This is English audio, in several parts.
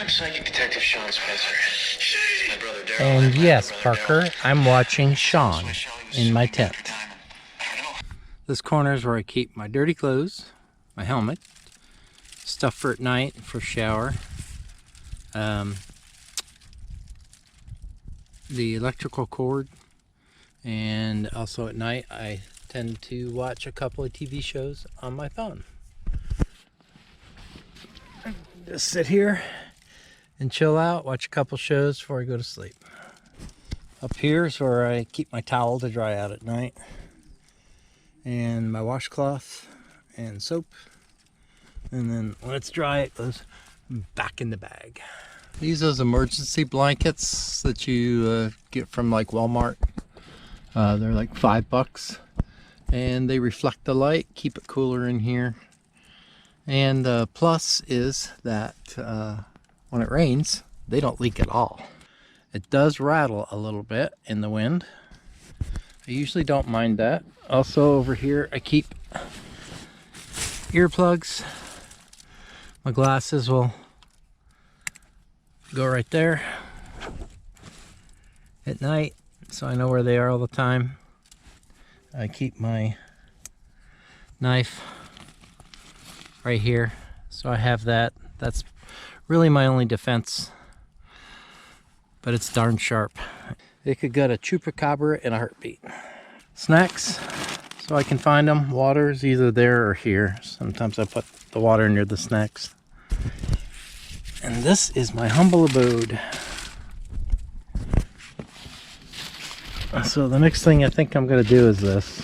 I'm Psychic Detective Sean Spencer. My brother Daryl. And yes, Parker, I'm watching Sean in my tent. This corner is where I keep my dirty clothes, my helmet, stuff for at night, for shower, the electrical cord, and also at night I tend to watch a couple of TV shows on my phone. Just sit here and chill out, watch a couple shows before I go to sleep. Up here is where I keep my towel to dry out at night, and my washcloth and soap, and then when it's dry it goes back in the bag. These are those emergency blankets that you get from like Walmart. They're like $5 and they reflect the light, keep it cooler in here. And plus is that when it rains they don't leak at all. It does rattle a little bit in the wind. I usually don't mind that. Also over here I keep earplugs. My glasses will go right there at night, so I know where they are all the time. I keep my knife right here, so I have that. That's really my only defense, but it's darn sharp. It could gut a chupacabra in a heartbeat. Snacks, so I can find them. Water is either there or here. Sometimes I put the water near the snacks. And this is my humble abode. So the next thing I think I'm going to do is this.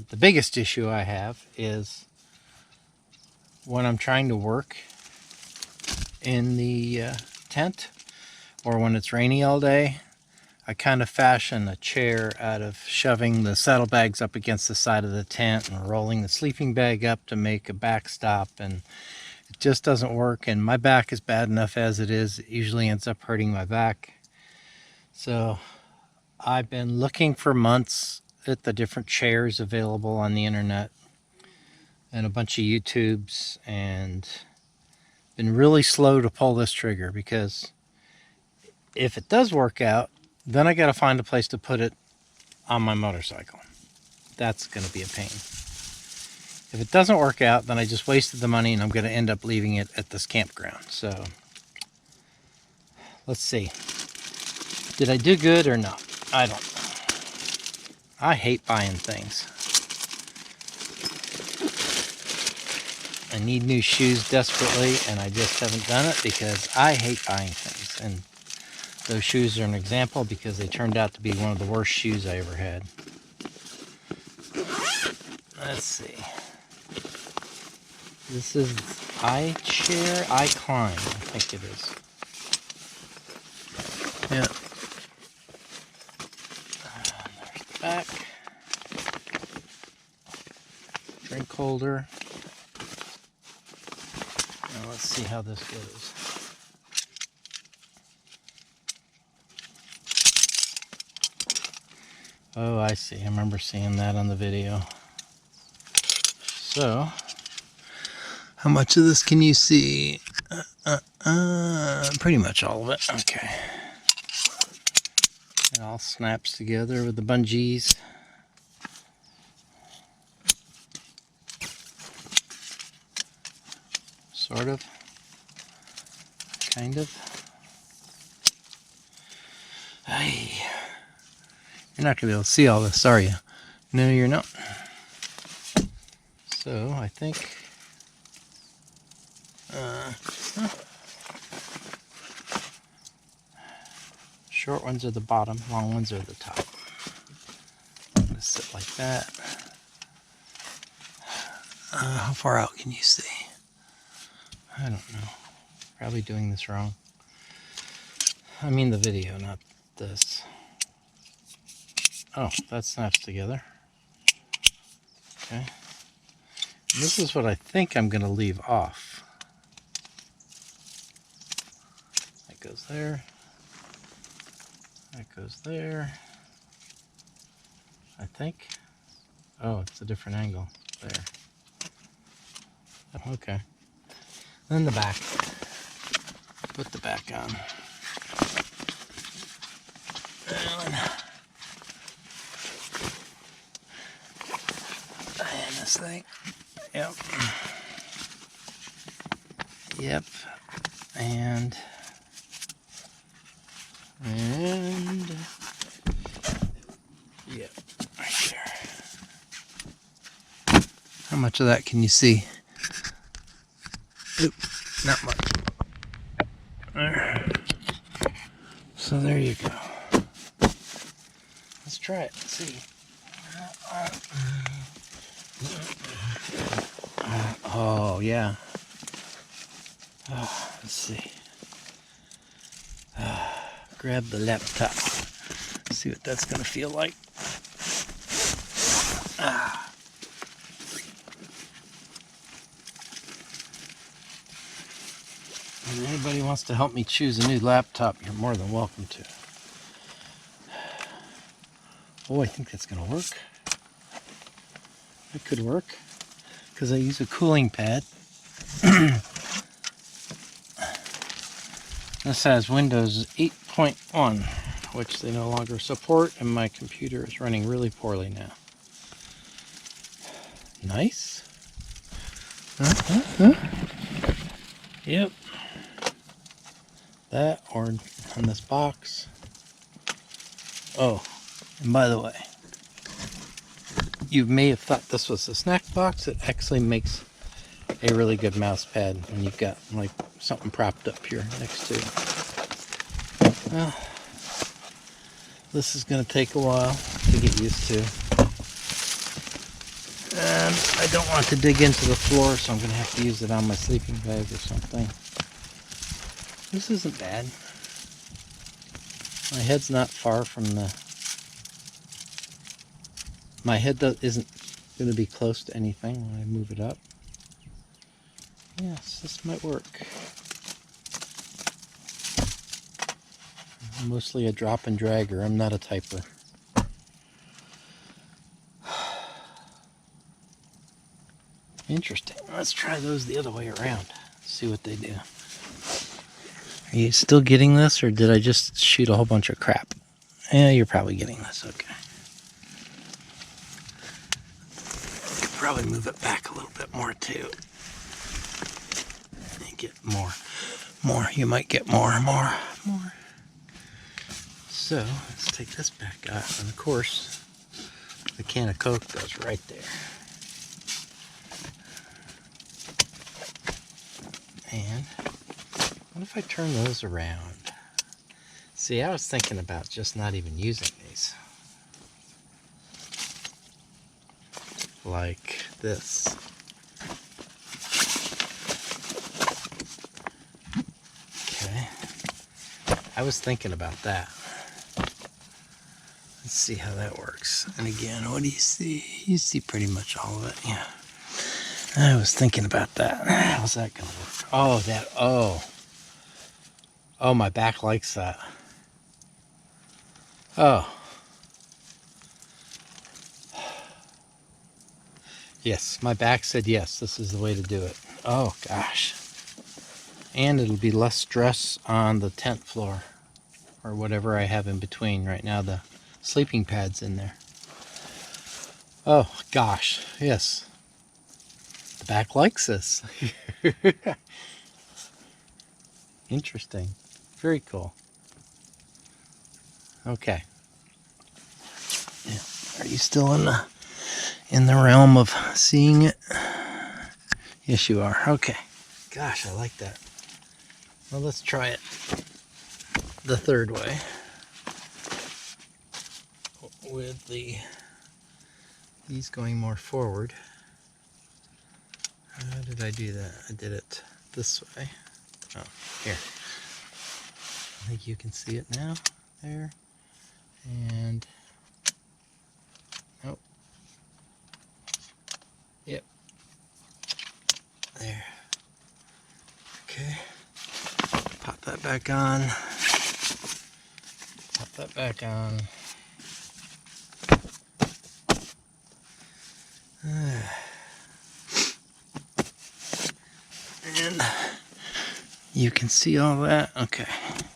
The biggest issue I have is when I'm trying to work in the tent, or when it's rainy all day. I kind of fashion a chair out of shoving the saddlebags up against the side of the tent and rolling the sleeping bag up to make a backstop, and it just doesn't work, and my back is bad enough as it is. It usually ends up hurting my back. So I've been looking for months at the different chairs available on the internet and a bunch of YouTubes, and been really slow to pull this trigger, because if it does work out, then I got to find a place to put it on my motorcycle. That's going to be a pain. If it doesn't work out, then I just wasted the money and I'm going to end up leaving it at this campground. So let's see. Did I do good or not? I don't know. I hate buying things. I need new shoes desperately, and I just haven't done it because I hate buying things. And those shoes are an example, because they turned out to be one of the worst shoes I ever had. Let's see. This is iClimb, I think it is. Yeah. There's the back. Drink holder. Now let's see how this goes. Oh, I see. I remember seeing that on the video. So, how much of this can you see? Pretty much all of it. Okay. It all snaps together with the bungees. Sort of. Kind of. Hey. You're not going to be able to see all this, are you? No, you're not. So, I think... short ones are the bottom, long ones are the top. I'm going to sit like that. How far out can you see? I don't know. Probably doing this wrong. I mean the video, not this. Oh, that snaps together. Okay. And this is what I think I'm going to leave off. That goes there. That goes there. I think. Oh, it's a different angle. There. Okay. Then the back. Put the back on. And this thing. Yep. Yep. And yep, right there. How much of that can you see? Oop, not much. There. So there you go. Let's try it. Let's see. Oh yeah. Let's see. Grab the laptop. See what that's gonna feel like. If anybody wants to help me choose a new laptop, you're more than welcome to. Oh, I think that's gonna work. That could work because I use a cooling pad. This has Windows 8.1, which they no longer support, and my computer is running really poorly now. Nice. Yep. That or on this box. Oh, and by the way, you may have thought this was a snack box. It actually makes a really good mouse pad when you've got like something propped up here next to it. Well, this is going to take a while to get used to. And I don't want to dig into the floor, so I'm going to have to use it on my sleeping bag or something. This isn't bad. My head's not far from the... My head isn't going to be close to anything when I move it up. Yes, this might work. I'm mostly a drop and dragger. I'm not a typer. Interesting. Let's try those the other way around. See what they do. Are you still getting this, or did I just shoot a whole bunch of crap? Yeah, you're probably getting this. Okay. I could probably move it back a little bit more too. You get more. You might get more. So let's take this back out, and of course, the can of Coke goes right there. And what if I turn those around? See, I was thinking about just not even using these. Like this. Okay. I was thinking about that. Let's see how that works. And again, what do you see? You see pretty much all of it, yeah. I was thinking about that. How's that gonna work? Oh, that, oh, my back likes that. Oh. Yes, my back said yes, this is the way to do it. Oh, gosh. And it'll be less stress on the tent floor, or whatever I have in between. Right now, the sleeping pad's in there. Oh, gosh, yes. The back likes this. Interesting. Very cool. Okay. Yeah. Are you still in the realm of seeing it? Yes, you are. Okay. Gosh, I like that. Well, let's try it the third way. With these going more forward. How did I do that? I did it this way. Oh, here. I think you can see it now. There. And oh. Yep. There. Okay. Pop that back on. Pop that back on. You can see all that? Okay.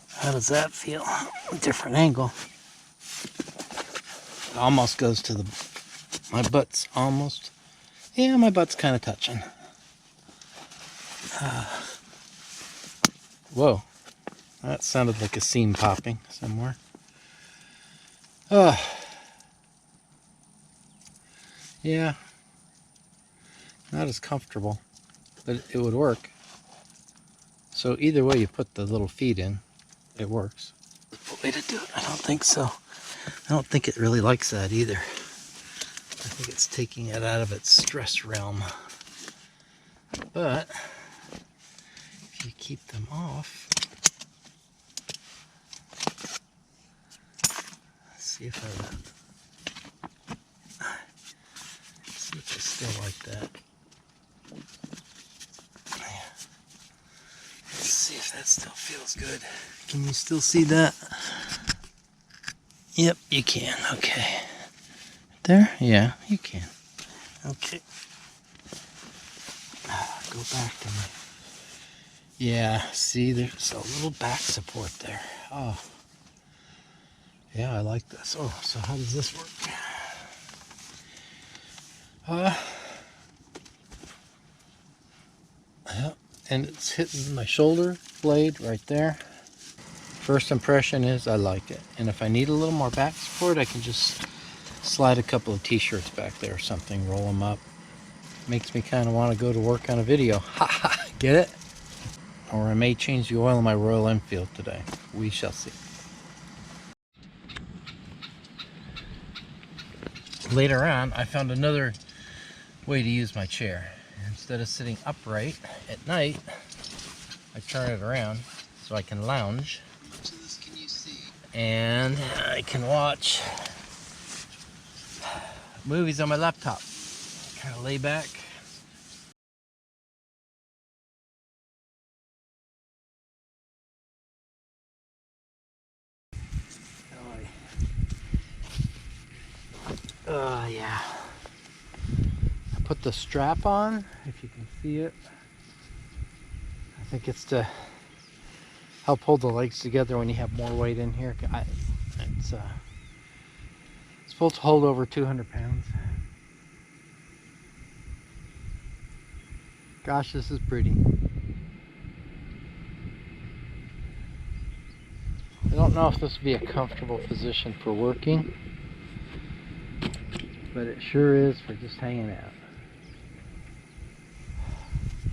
How does that feel? A different angle. It almost goes to my butt's almost. Yeah, my butt's kind of touching. Whoa. That sounded like a seam popping somewhere. Yeah. Not as comfortable, but it would work. So either way you put the little feet in, it works. The way to do it? I don't think so. I don't think it really likes that either. I think it's taking it out of its stress realm. But if you keep them off, let's see if I still like that. Let's see if that still feels good. Can you still see that? Yep, you can. Okay. There? Yeah, you can. Okay. Go back to me. Yeah, see, there's a little back support there. Oh. Yeah, I like this. Oh, so how does this work? Yeah, and it's hitting my shoulder blade right there. First impression is I like it. And if I need a little more back support, I can just slide a couple of t-shirts back there or something, roll them up. Makes me kind of want to go to work on a video. Ha ha, get it? Or I may change the oil in my Royal Enfield today. We shall see. Later on, I found another way to use my chair. Instead of sitting upright at night, I turn it around so I can lounge. And I can watch movies on my laptop. Kind of lay back. Yeah. I put the strap on, if you can see it. I think it's to help hold the legs together when you have more weight in here. It's supposed to hold over 200 pounds. Gosh, this is pretty. I don't know if this would be a comfortable position for working, but it sure is for just hanging out.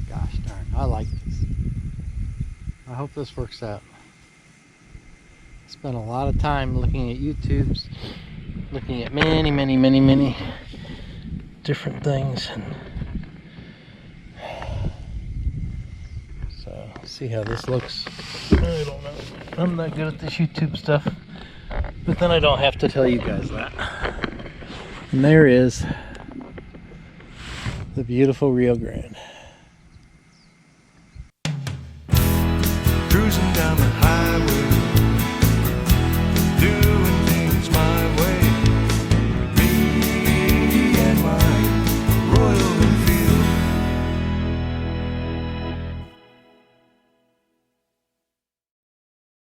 Gosh darn, I like this. I hope this works out. I spent a lot of time looking at YouTubes, looking at many different things. And so, see how this looks. I don't know. I'm not good at this YouTube stuff, but then I don't have to tell you guys that. And there is the beautiful Rio Grande.